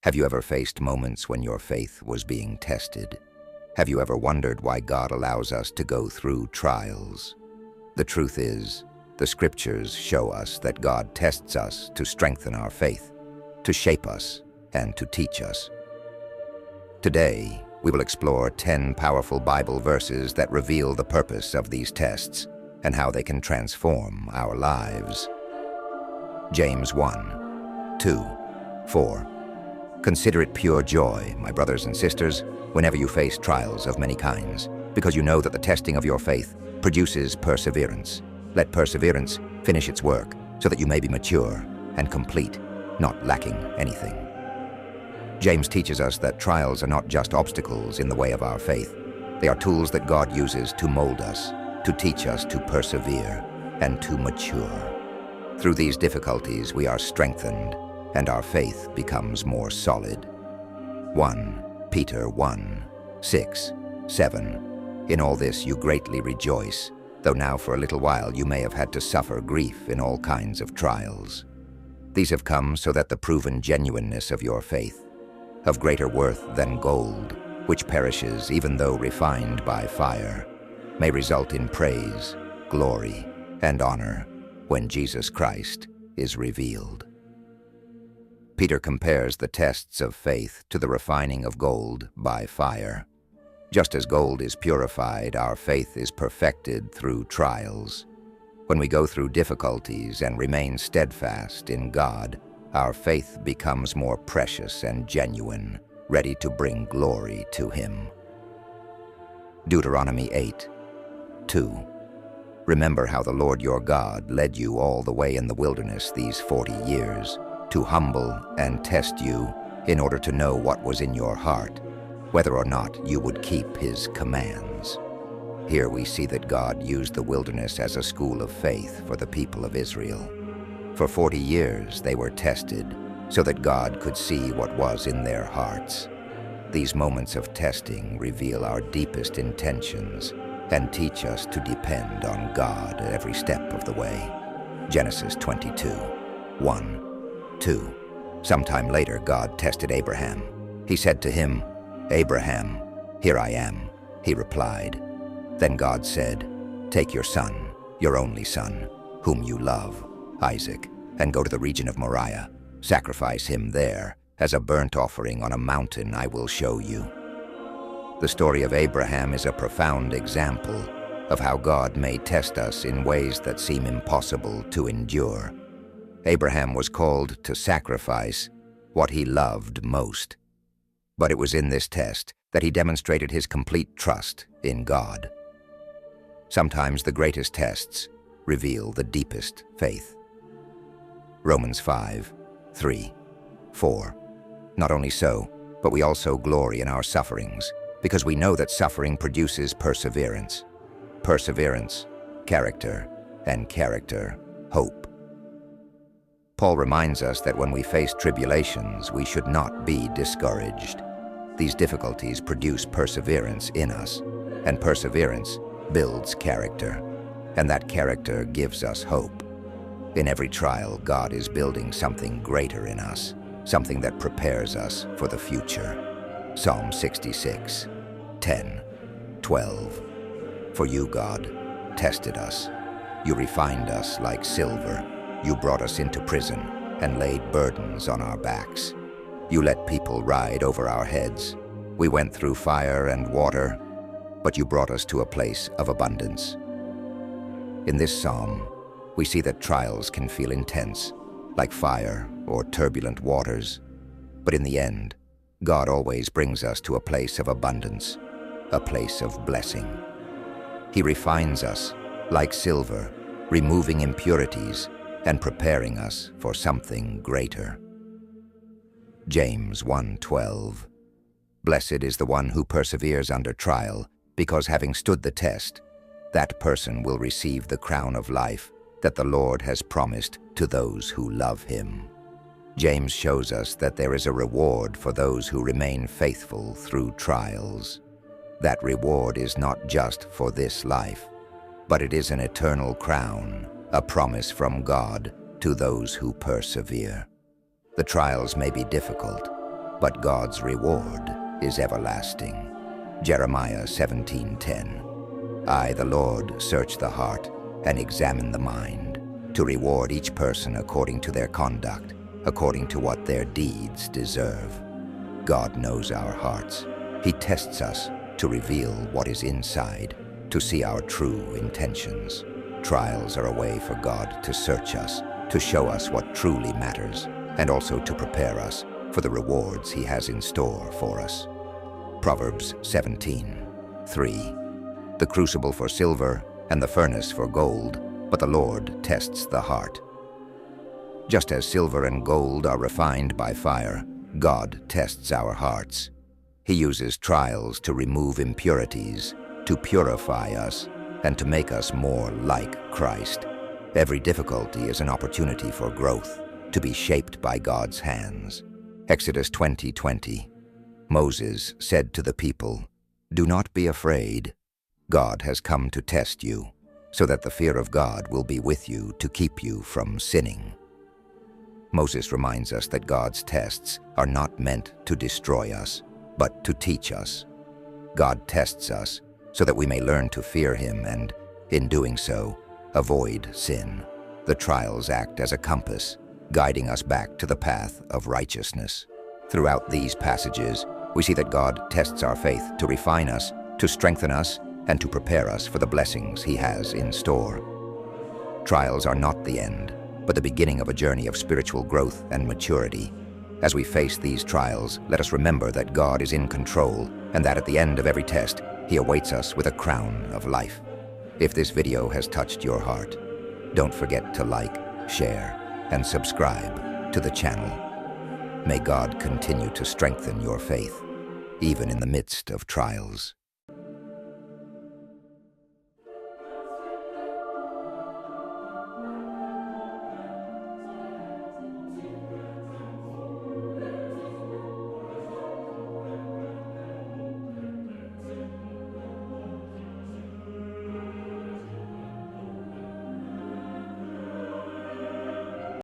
Have you ever faced moments when your faith was being tested? Have you ever wondered why God allows us to go through trials? The truth is, the scriptures show us that God tests us to strengthen our faith, to shape us, and to teach us. Today, we will explore 10 powerful Bible verses that reveal the purpose of these tests and how they can transform our lives. James 1, 2, 4. Consider it pure joy, my brothers and sisters, whenever you face trials of many kinds, because you know that the testing of your faith produces perseverance. Let perseverance finish its work, so that you may be mature and complete, not lacking anything. James teaches us that trials are not just obstacles in the way of our faith. They are tools that God uses to mold us, to teach us to persevere, and to mature. Through these difficulties, we are strengthened, and our faith becomes more solid. 1 Peter 1, 6, 7. In all this you greatly rejoice, though now for a little while you may have had to suffer grief in all kinds of trials. These have come so that the proven genuineness of your faith, of greater worth than gold, which perishes even though refined by fire, may result in praise, glory, and honor when Jesus Christ is revealed. Peter compares the tests of faith to the refining of gold by fire. Just as gold is purified, our faith is perfected through trials. When we go through difficulties and remain steadfast in God, our faith becomes more precious and genuine, ready to bring glory to Him. Deuteronomy 8, 2. Remember how the Lord your God led you all the way in the wilderness these 40 years, to humble and test you in order to know what was in your heart, whether or not you would keep His commands. Here we see that God used the wilderness as a school of faith for the people of Israel. For 40 years they were tested so that God could see what was in their hearts. These moments of testing reveal our deepest intentions and teach us to depend on God at every step of the way. Genesis 22, 1, 2. Sometime later, God tested Abraham. He said to him, "Abraham, here I am," he replied. Then God said, "Take your son, your only son, whom you love, Isaac, and go to the region of Moriah. Sacrifice him there as a burnt offering on a mountain I will show you." The story of Abraham is a profound example of how God may test us in ways that seem impossible to endure. Abraham was called to sacrifice what he loved most. But it was in this test that he demonstrated his complete trust in God. Sometimes the greatest tests reveal the deepest faith. Romans 5, 3, 4. Not only so, but we also glory in our sufferings, because we know that suffering produces perseverance. Perseverance, character, and character, hope. Paul reminds us that when we face tribulations, we should not be discouraged. These difficulties produce perseverance in us, and perseverance builds character, and that character gives us hope. In every trial, God is building something greater in us, something that prepares us for the future. Psalm 66, 10, 12. For you, God, tested us. You refined us like silver. You brought us into prison and laid burdens on our backs. You let people ride over our heads. We went through fire and water, but you brought us to a place of abundance. In this psalm, we see that trials can feel intense, like fire or turbulent waters. But in the end, God always brings us to a place of abundance, a place of blessing. He refines us like silver, removing impurities and preparing us for something greater. James 1:12. Blessed is the one who perseveres under trial, because having stood the test, that person will receive the crown of life that the Lord has promised to those who love Him. James shows us that there is a reward for those who remain faithful through trials. That reward is not just for this life, but it is an eternal crown, a promise from God to those who persevere. The trials may be difficult, but God's reward is everlasting. Jeremiah 17:10. I, the Lord, search the heart and examine the mind, to reward each person according to their conduct, according to what their deeds deserve. God knows our hearts. He tests us to reveal what is inside, to see our true intentions. Trials are a way for God to search us, to show us what truly matters, and also to prepare us for the rewards He has in store for us. Proverbs 17:3. The crucible for silver and the furnace for gold, but the Lord tests the heart. Just as silver and gold are refined by fire, God tests our hearts. He uses trials to remove impurities, to purify us, and to make us more like Christ. Every difficulty is an opportunity for growth, to be shaped by God's hands. Exodus 20:20. Moses said to the people, "Do not be afraid. God has come to test you, so that the fear of God will be with you to keep you from sinning." Moses reminds us that God's tests are not meant to destroy us, but to teach us. God tests us so that we may learn to fear Him and, in doing so, avoid sin. The trials act as a compass, guiding us back to the path of righteousness. Throughout these passages, we see that God tests our faith to refine us, to strengthen us, and to prepare us for the blessings He has in store. Trials are not the end, but the beginning of a journey of spiritual growth and maturity. As we face these trials, let us remember that God is in control and that at the end of every test, He awaits us with a crown of life. If this video has touched your heart, don't forget to like, share, and subscribe to the channel. May God continue to strengthen your faith, even in the midst of trials.